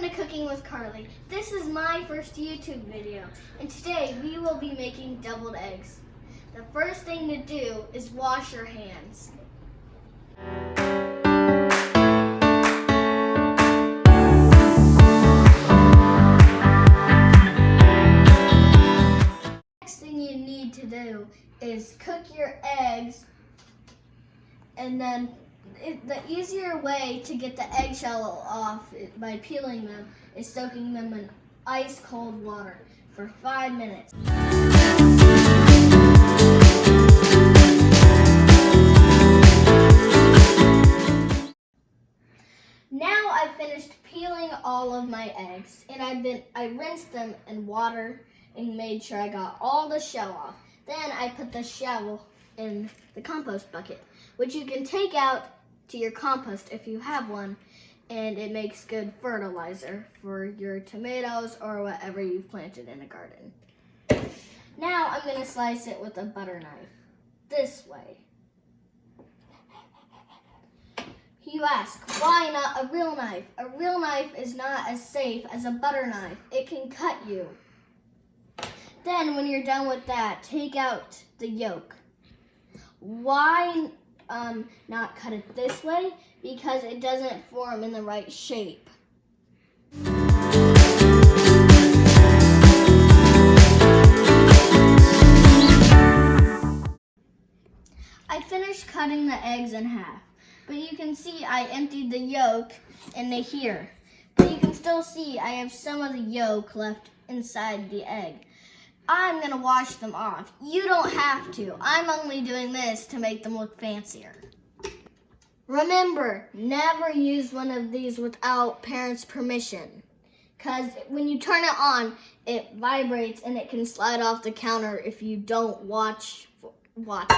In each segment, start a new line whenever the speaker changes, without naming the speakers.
to Cooking with Carly. This is my first YouTube video, and today we will be making deviled eggs. The first thing to do is wash your hands. Next thing you need to do is cook your eggs, and then the easier way to get the eggshell off by peeling them is soaking them in ice cold water for 5 minutes. Now I've finished peeling all of my eggs, and I rinsed them in water and made sure I got all the shell off. Then I put the shell in the compost bucket, which you can take out to your compost if you have one, and it makes good fertilizer for your tomatoes or whatever you've planted in a garden. Now I'm going to slice it with a butter knife, this way. You ask, why not a real knife? A real knife is not as safe as a butter knife. It can cut you. Then when you're done with that, take out the yolk. Why not cut it this way? Because it doesn't form in the right shape. I finished cutting the eggs in half, but you can see I emptied the yolk into here. But you can still see I have some of the yolk left inside the egg. I'm going to wash them off. You don't have to. I'm only doing this to make them look fancier. Remember, never use one of these without parents' permission. Because when you turn it on, it vibrates and it can slide off the counter if you don't watch it.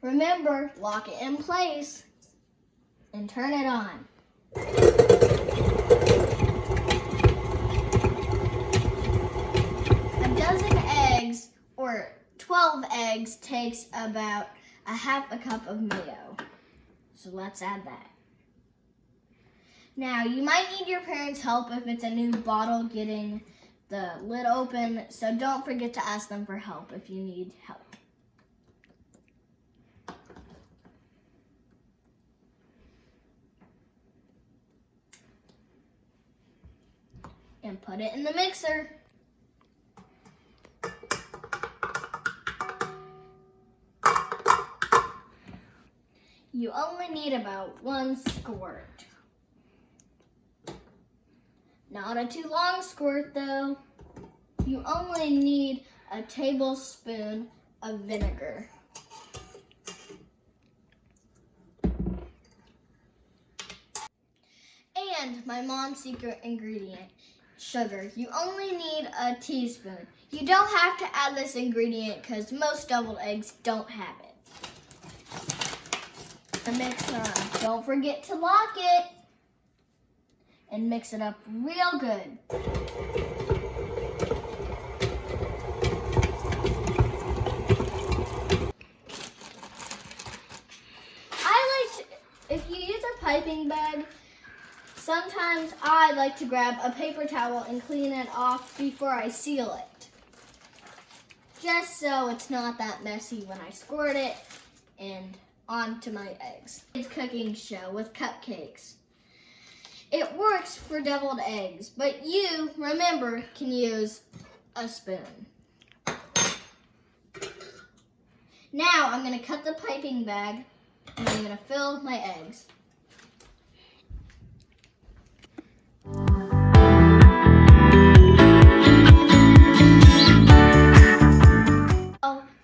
Remember, lock it in place and turn it on. A dozen eggs, or 12 eggs, takes about a half a cup of mayo. So let's add that. Now, you might need your parents' help if it's a new bottle getting the lid open, so don't forget to ask them for help if you need help. And put it in the mixer. You only need about 1 squirt. Not a too long squirt though. You only need a tablespoon of vinegar. And my mom's secret ingredient, sugar. You only need a teaspoon. You don't have to add this ingredient because most deviled eggs don't have it. The mixer on. Don't forget to lock it and mix it up real good. If you use a piping bag, sometimes I like to grab a paper towel and clean it off before I seal it. Just so it's not that messy when I squirt it and onto my eggs. It's cooking show with cupcakes. It works for deviled eggs, but you, remember, can use a spoon. Now I'm going to cut the piping bag and I'm going to fill my eggs.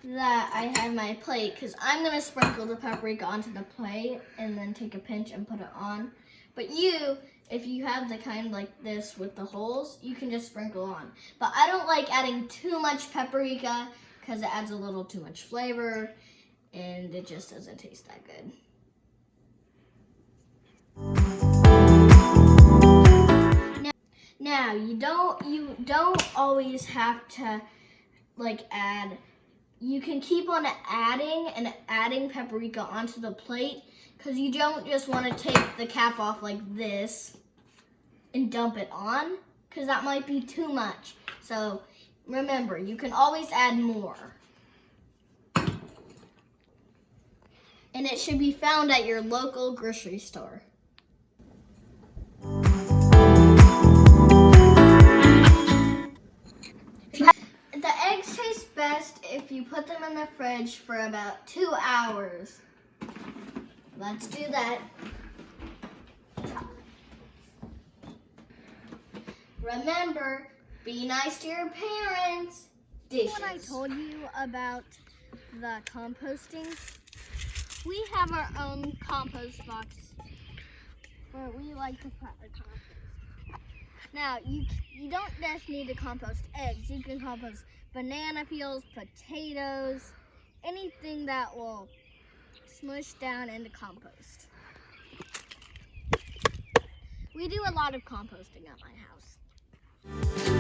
That I have my plate, because I'm going to sprinkle the paprika onto the plate and then take a pinch and put it on. But you, if you have the kind like this with the holes, you can just sprinkle on. But I don't like adding too much paprika because it adds a little too much flavor and it just doesn't taste that good. Now you don't always have to add. You can keep on adding paprika onto the plate because you don't just want to take the cap off like this and dump it on, because that might be too much. So remember, you can always add more. And it should be found at your local grocery store. The eggs taste best if you put them in the fridge for about 2 hours. Let's do that. Remember, be nice to your parents. Dishes. When I told you about the composting, we have our own compost box where we like to put the compost. Now, you don't just need to compost eggs. You can compost banana peels, potatoes, anything that will smush down into compost. We do a lot of composting at my house.